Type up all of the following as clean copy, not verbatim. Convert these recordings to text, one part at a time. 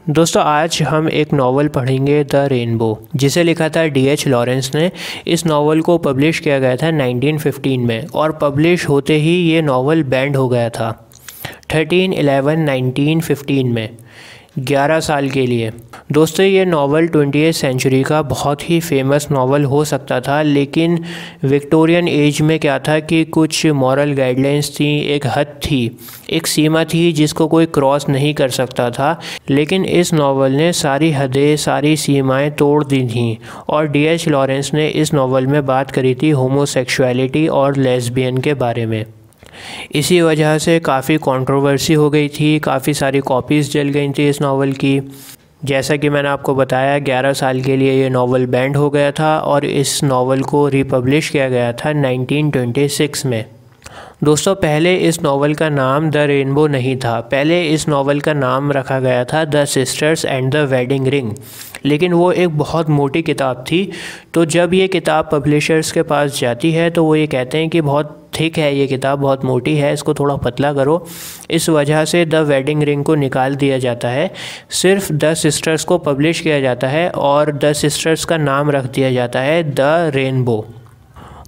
दोस्तों आज हम एक नावल पढ़ेंगे द रेनबो, जिसे लिखा था D.H. लॉरेंस ने। इस नावल को पब्लिश किया गया था 1915 में और पब्लिश होते ही ये नावल बैंड हो गया था 13/11/1915 में 11 साल के लिए। दोस्तों ये नावल 20वीं सेंचुरी का बहुत ही फेमस नावल हो सकता था, लेकिन विक्टोरियन एज में क्या था कि कुछ मॉरल गाइडलाइंस थी, एक हद थी, एक सीमा थी जिसको कोई क्रॉस नहीं कर सकता था। लेकिन इस नावल ने सारी हदें, सारी सीमाएं तोड़ दी थीं और D.H. लॉरेंस ने इस नावल में बात करी थी होमोसेक्सुअलिटी और लेस्बियन के बारे में। इसी वजह से काफ़ी कंट्रोवर्सी हो गई थी, काफ़ी सारी कॉपीज़ जल गई थी इस नावल की। जैसा कि मैंने आपको बताया 11 साल के लिए ये नावल बैंड हो गया था और इस नावल को रिपब्लिश किया गया था 1926 में। दोस्तों पहले इस नावल का नाम द रेनबो नहीं था, पहले इस नावल का नाम रखा गया था the sisters and the wedding ring. लेकिन वो एक बहुत मोटी किताब थी, तो जब ये किताब पब्लिशर्स के पास जाती है तो वो ये कहते हैं कि बहुत थिक है ये किताब, बहुत मोटी है, इसको थोड़ा पतला करो। इस वजह से द वेडिंग रिंग को निकाल दिया जाता है, सिर्फ द सिस्टर्स को पब्लिश किया जाता है और द सिस्टर्स का नाम रख दिया जाता है द रेनबो।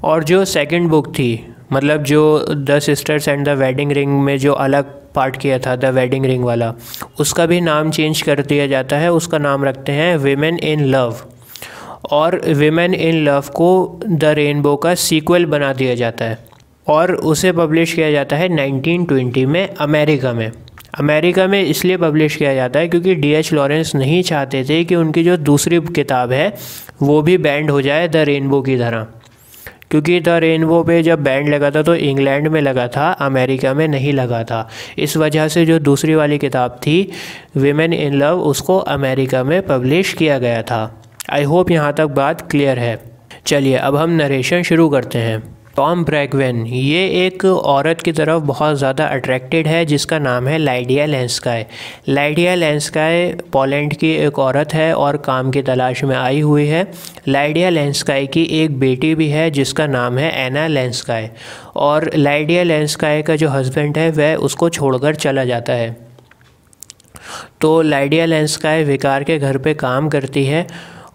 और जो सेकंड बुक थी, मतलब जो the sisters and the wedding ring में जो अलग पार्ट किया था द वेडिंग रिंग वाला, उसका भी नाम चेंज कर दिया जाता है, उसका नाम रखते हैं विमेन इन लव। और विमेन इन लव को द रेनबो का सीक्वल बना दिया जाता है और उसे पब्लिश किया जाता है 1920 में अमेरिका में। अमेरिका में इसलिए पब्लिश किया जाता है क्योंकि D.H. लॉरेंस नहीं चाहते थे कि उनकी जो दूसरी किताब है वो भी बैंड हो जाए द रेनबो की तरह, क्योंकि द रेनबो पे जब बैंड लगा था तो इंग्लैंड में लगा था, अमेरिका में नहीं लगा था। इस वजह से जो दूसरी वाली किताब थी विमेन इन लव, उसको अमेरिका में पब्लिश किया गया था। आई होप यहाँ तक बात क्लियर है। चलिए अब हम नरेशन शुरू करते हैं। टॉम ब्रैकवेन ये एक औरत की तरफ बहुत ज़्यादा अट्रैक्टेड है जिसका नाम है लाइडिया लेंस्काय। लाइडिया लेंस्काय पोलैंड की एक औरत है और काम की तलाश में आई हुई है। लाइडिया लेंस्काय की एक बेटी भी है जिसका नाम है एना लेंस्काय, और लाइडिया लेंस्काय का जो हस्बैंड है वह उसको छोड़कर चला जाता है। तो लाइडिया लेंस्काय विकार के घर पे काम करती है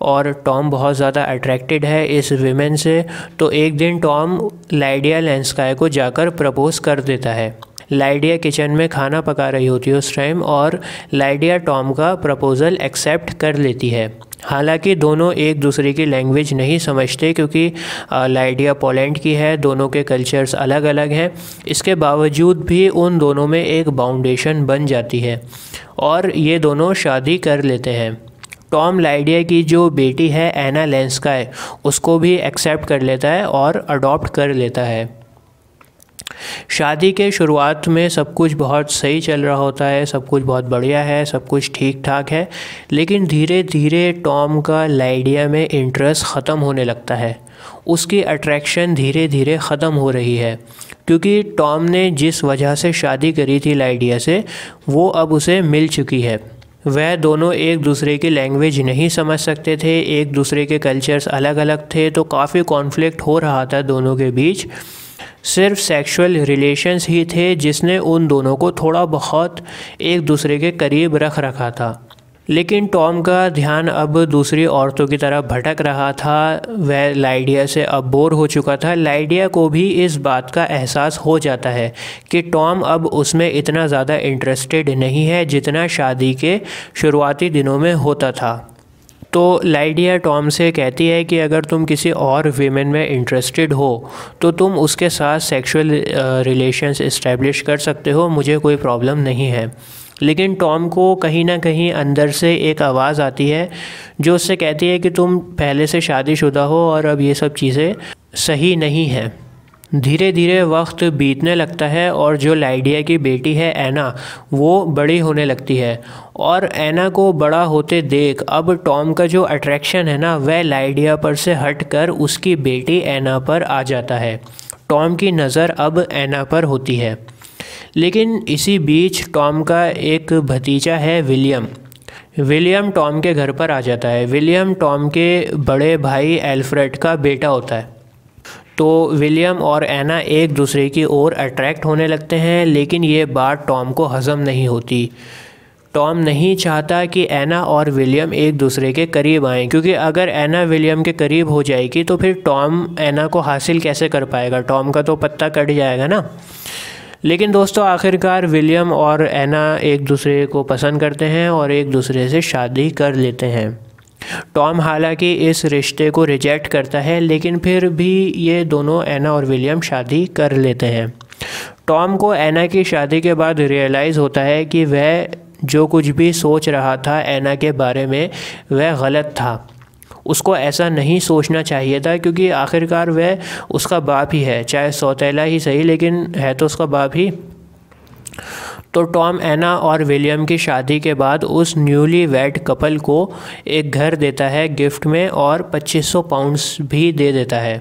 और टॉम बहुत ज़्यादा अट्रैक्टेड है इस विमेन से। तो एक दिन टॉम लाइडिया लेंस्काय को जाकर प्रपोज़ कर देता है। लाइडिया किचन में खाना पका रही होती है उस टाइम और लाइडिया टॉम का प्रपोज़ल एक्सेप्ट कर लेती है। हालांकि दोनों एक दूसरे की लैंग्वेज नहीं समझते क्योंकि लाइडिया पोलैंड की है, दोनों के कल्चर्स अलग अलग हैं। इसके बावजूद भी उन दोनों में एक बाउंडेशन बन जाती है और ये दोनों शादी कर लेते हैं। टॉम लाइडिया की जो बेटी है एना लेंस्काय, उसको भी एक्सेप्ट कर लेता है और अडॉप्ट कर लेता है। शादी के शुरुआत में सब कुछ बहुत सही चल रहा होता है, सब कुछ बहुत बढ़िया है, सब कुछ ठीक ठाक है। लेकिन धीरे धीरे टॉम का लाइडिया में इंटरेस्ट ख़त्म होने लगता है, उसकी अट्रैक्शन धीरे धीरे ख़त्म हो रही है, क्योंकि टॉम ने जिस वजह से शादी करी थी लाइडिया से वो अब उसे मिल चुकी है। वह दोनों एक दूसरे की लैंग्वेज नहीं समझ सकते थे, एक दूसरे के कल्चर्स अलग अलग थे, तो काफ़ी कॉन्फ्लिक्ट हो रहा था दोनों के बीच। सिर्फ सेक्सुअल रिलेशंस ही थे जिसने उन दोनों को थोड़ा बहुत एक दूसरे के करीब रख रखा था। लेकिन टॉम का ध्यान अब दूसरी औरतों की तरफ भटक रहा था, वह लाइडिया से अब बोर हो चुका था। लाइडिया को भी इस बात का एहसास हो जाता है कि टॉम अब उसमें इतना ज़्यादा इंटरेस्टेड नहीं है जितना शादी के शुरुआती दिनों में होता था। तो लाइडिया टॉम से कहती है कि अगर तुम किसी और वीमेन में इंटरेस्टेड हो तो तुम उसके साथ सेक्सुअल रिलेशंस इस्टेब्लिश कर सकते हो, मुझे कोई प्रॉब्लम नहीं है। लेकिन टॉम को कहीं ना कहीं अंदर से एक आवाज़ आती है जो उससे कहती है कि तुम पहले से शादीशुदा हो और अब ये सब चीज़ें सही नहीं हैं। धीरे धीरे वक्त बीतने लगता है और जो लाइडिया की बेटी है एना, वो बड़ी होने लगती है और एना को बड़ा होते देख अब टॉम का जो अट्रैक्शन है ना वह लाइडिया पर से हटकर उसकी बेटी एना पर आ जाता है। टॉम की नज़र अब एना पर होती है। लेकिन इसी बीच टॉम का एक भतीजा है विलियम। विलियम टॉम के घर पर आ जाता है। विलियम टॉम के बड़े भाई एल्फ्रेड का बेटा होता है। तो विलियम और एना एक दूसरे की ओर अट्रैक्ट होने लगते हैं, लेकिन ये बात टॉम को हज़म नहीं होती। टॉम नहीं चाहता कि एना और विलियम एक दूसरे के करीब आएं, क्योंकि अगर एना विलियम के करीब हो जाएगी तो फिर टॉम एना को हासिल कैसे कर पाएगा, टॉम का तो पत्ता कट जाएगा ना। लेकिन दोस्तों आखिरकार विलियम और एना एक दूसरे को पसंद करते हैं और एक दूसरे से शादी कर लेते हैं। टॉम हालांकि इस रिश्ते को रिजेक्ट करता है, लेकिन फिर भी ये दोनों एना और विलियम शादी कर लेते हैं। टॉम को एना की शादी के बाद रियलाइज़ होता है कि वह जो कुछ भी सोच रहा था एना के बारे में वह गलत था। उसको ऐसा नहीं सोचना चाहिए था, क्योंकि आखिरकार वह उसका बाप ही है, चाहे सौतेला ही सही लेकिन है तो उसका बाप ही। तो टॉम एना और विलियम की शादी के बाद उस न्यूली वेड कपल को एक घर देता है गिफ्ट में और 2500 पाउंड्स भी दे देता है।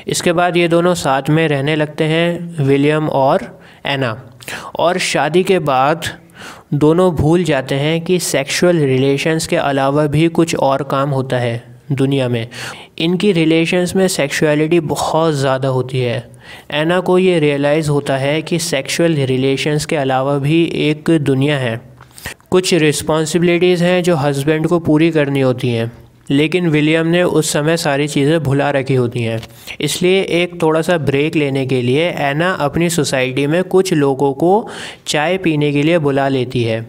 इसके बाद ये दोनों साथ में रहने लगते हैं, विलियम और एना। और शादी के बाद दोनों भूल जाते हैं कि सेक्सुअल रिलेशंस के अलावा भी कुछ और काम होता है दुनिया में। इनकी रिलेशंस में सेक्सुअलिटी बहुत ज़्यादा होती है। एना को ये रियलाइज़ होता है कि सेक्सुअल रिलेशंस के अलावा भी एक दुनिया है, कुछ रिस्पॉन्सिबिलिटीज़ हैं जो हस्बैंड को पूरी करनी होती हैं, लेकिन विलियम ने उस समय सारी चीज़ें भुला रखी होती हैं। इसलिए एक थोड़ा सा ब्रेक लेने के लिए एना अपनी सोसाइटी में कुछ लोगों को चाय पीने के लिए बुला लेती है।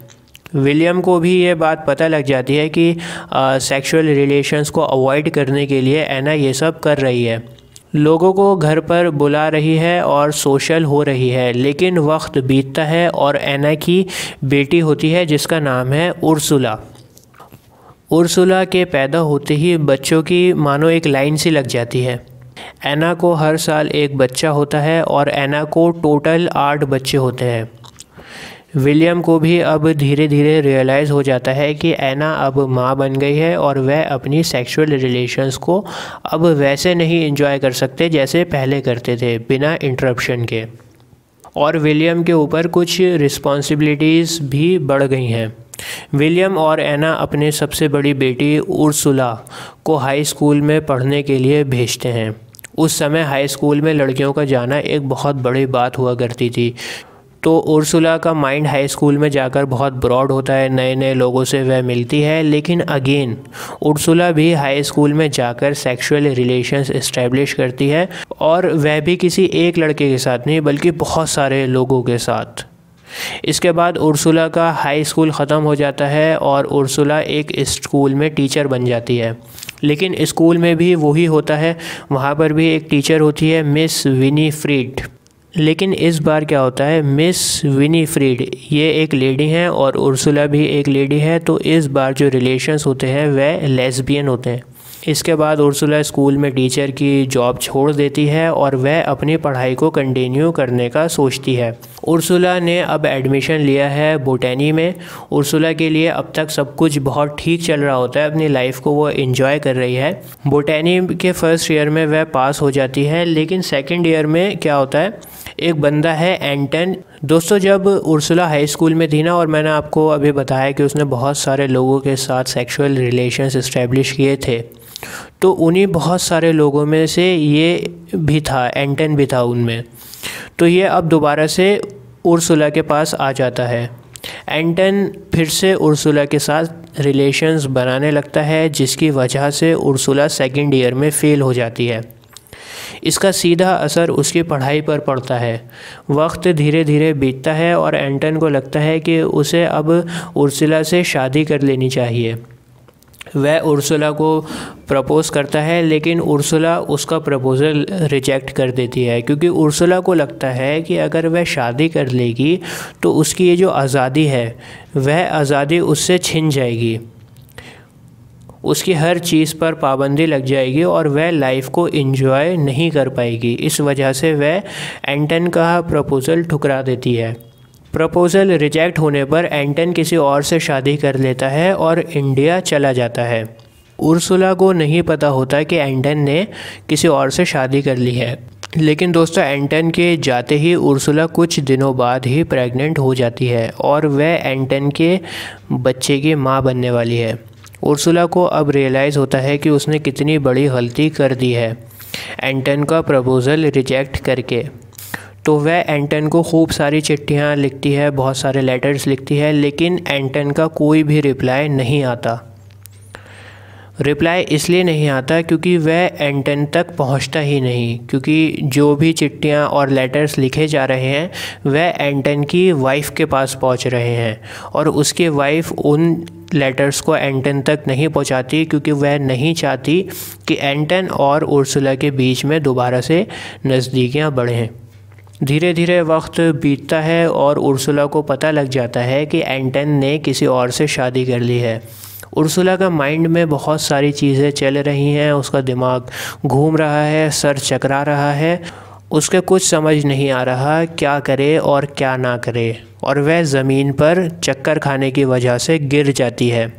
विलियम को भी ये बात पता लग जाती है कि सेक्सुअल रिलेशंस को अवॉइड करने के लिए एना ये सब कर रही है, लोगों को घर पर बुला रही है और सोशल हो रही है। लेकिन वक्त बीतता है और एना की बेटी होती है जिसका नाम है उर्सुला। उर्सुला के पैदा होते ही बच्चों की मानो एक लाइन सी लग जाती है। एना को हर साल एक बच्चा होता है और एना को टोटल 8 बच्चे होते हैं। विलियम को भी अब धीरे धीरे रियलाइज़ हो जाता है कि एना अब माँ बन गई है और वह अपनी सेक्सुअल रिलेशंस को अब वैसे नहीं एंजॉय कर सकते जैसे पहले करते थे, बिना इंटरप्शन के। और विलियम के ऊपर कुछ रिस्पॉन्सिबिलिटीज़ भी बढ़ गई हैं। विलियम और एना अपने सबसे बड़ी बेटी उर्सुला को हाई स्कूल में पढ़ने के लिए भेजते हैं। उस समय हाई स्कूल में लड़कियों का जाना एक बहुत बड़ी बात हुआ करती थी। तो उर्सुला का माइंड हाई स्कूल में जाकर बहुत ब्रॉड होता है, नए नए लोगों से वह मिलती है। लेकिन अगेन उर्सुला भी हाई स्कूल में जाकर सेक्सुअल रिलेशंस इस्टेब्लिश करती है, और वह भी किसी एक लड़के के साथ नहीं बल्कि बहुत सारे लोगों के साथ। इसके बाद उर्सुला का हाई स्कूल ख़त्म हो जाता है और उर्सुला एक स्कूल में टीचर बन जाती है। लेकिन स्कूल में भी वही होता है, वहाँ पर भी एक टीचर होती है, मिस विनीफ्रीड। लेकिन इस बार क्या होता है, मिस विनीफ्रीड ये एक लेडी हैं और उर्सुला भी एक लेडी है, तो इस बार जो रिलेशंस होते हैं वह लेस्बियन होते हैं। इसके बाद उर्सुला स्कूल में टीचर की जॉब छोड़ देती है और वह अपनी पढ़ाई को कंटिन्यू करने का सोचती है। उर्सुला ने अब एडमिशन लिया है बोटैनी में। उर्सुला के लिए अब तक सब कुछ बहुत ठीक चल रहा होता है, अपनी लाइफ को वो एंजॉय कर रही है। बोटैनी के फर्स्ट ईयर में वह पास हो जाती है, लेकिन सेकेंड ईयर में क्या होता है, एक बंदा है एंटन। दोस्तों जब उर्सुला हाई स्कूल में थी ना, और मैंने आपको अभी बताया कि उसने बहुत सारे लोगों के साथ सेक्सुअल रिलेशंस इस्टेब्लिश किए थे, तो उन्हीं बहुत सारे लोगों में से ये भी था, एंटन भी था उनमें। तो ये अब दोबारा से उर्सुला के पास आ जाता है। एंटन फिर से उर्सुला के साथ रिलेशंस बनाने लगता है, जिसकी वजह से उर्सुला सेकेंड ईयर में फ़ेल हो जाती है। इसका सीधा असर उसकी पढ़ाई पर पड़ता है। वक्त धीरे धीरे बीतता है और एंटन को लगता है कि उसे अब उर्सुला से शादी कर लेनी चाहिए। वह उर्सुला को प्रपोज़ करता है, लेकिन उर्सुला उसका प्रपोज़ल रिजेक्ट कर देती है, क्योंकि उर्सुला को लगता है कि अगर वह शादी कर लेगी तो उसकी ये जो आज़ादी है वह आज़ादी उससे छिन जाएगी, उसकी हर चीज़ पर पाबंदी लग जाएगी और वह लाइफ को एंजॉय नहीं कर पाएगी। इस वजह से वह एंटन का प्रपोज़ल ठुकरा देती है। प्रपोज़ल रिजेक्ट होने पर एंटन किसी और से शादी कर लेता है और इंडिया चला जाता है। उर्सुला को नहीं पता होता कि एंटन ने किसी और से शादी कर ली है। लेकिन दोस्तों एंटन के जाते ही उर्सुला कुछ दिनों बाद ही प्रेग्नेंट हो जाती है और वह एंटन के बच्चे की माँ बनने वाली है। उर्सुला को अब रियलाइज़ होता है कि उसने कितनी बड़ी गलती कर दी है एंटन का प्रपोज़ल रिजेक्ट करके। तो वह एंटन को खूब सारी चिट्ठियाँ लिखती है, बहुत सारे लेटर्स लिखती है, लेकिन एंटन का कोई भी रिप्लाई नहीं आता। रिप्लाई इसलिए नहीं आता क्योंकि वह एंटन तक पहुंचता ही नहीं, क्योंकि जो भी चिट्ठियां और लेटर्स लिखे जा रहे हैं वह एंटन की वाइफ़ के पास पहुंच रहे हैं, और उसकी वाइफ़ उन लेटर्स को एंटन तक नहीं पहुंचाती क्योंकि वह नहीं चाहती कि एंटन और उर्सुला के बीच में दोबारा से नज़दीकियां बढ़ें। धीरे धीरे वक्त बीतता है और उर्सुला को पता लग जाता है कि एंटन ने किसी और से शादी कर ली है। उर्सुला का माइंड में बहुत सारी चीज़ें चल रही हैं, उसका दिमाग घूम रहा है, सर चकरा रहा है, उसके कुछ समझ नहीं आ रहा क्या करे और क्या ना करे, और वह ज़मीन पर चक्कर खाने की वजह से गिर जाती है।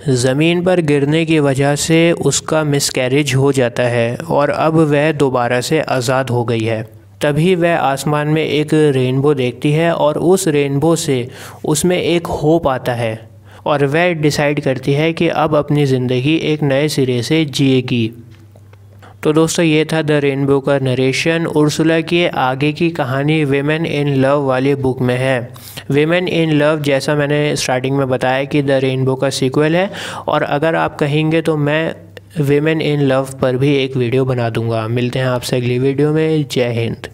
ज़मीन पर गिरने की वजह से उसका मिसकैरेज हो जाता है और अब वह दोबारा से आज़ाद हो गई है। तभी वह आसमान में एक रेनबो देखती है और उस रेनबो से उसमें एक होप आता है और वह डिसाइड करती है कि अब अपनी ज़िंदगी एक नए सिरे से जिएगी। तो दोस्तों ये था द रेनबो का नरेशन। उर्सुला की आगे की कहानी विमेन इन लव वाली बुक में है। विमेन इन लव, जैसा मैंने स्टार्टिंग में बताया, कि द रेनबो का सीक्वल है, और अगर आप कहेंगे तो मैं विमेन इन लव पर भी एक वीडियो बना दूंगा। मिलते हैं आपसे अगली वीडियो में। जय हिंद।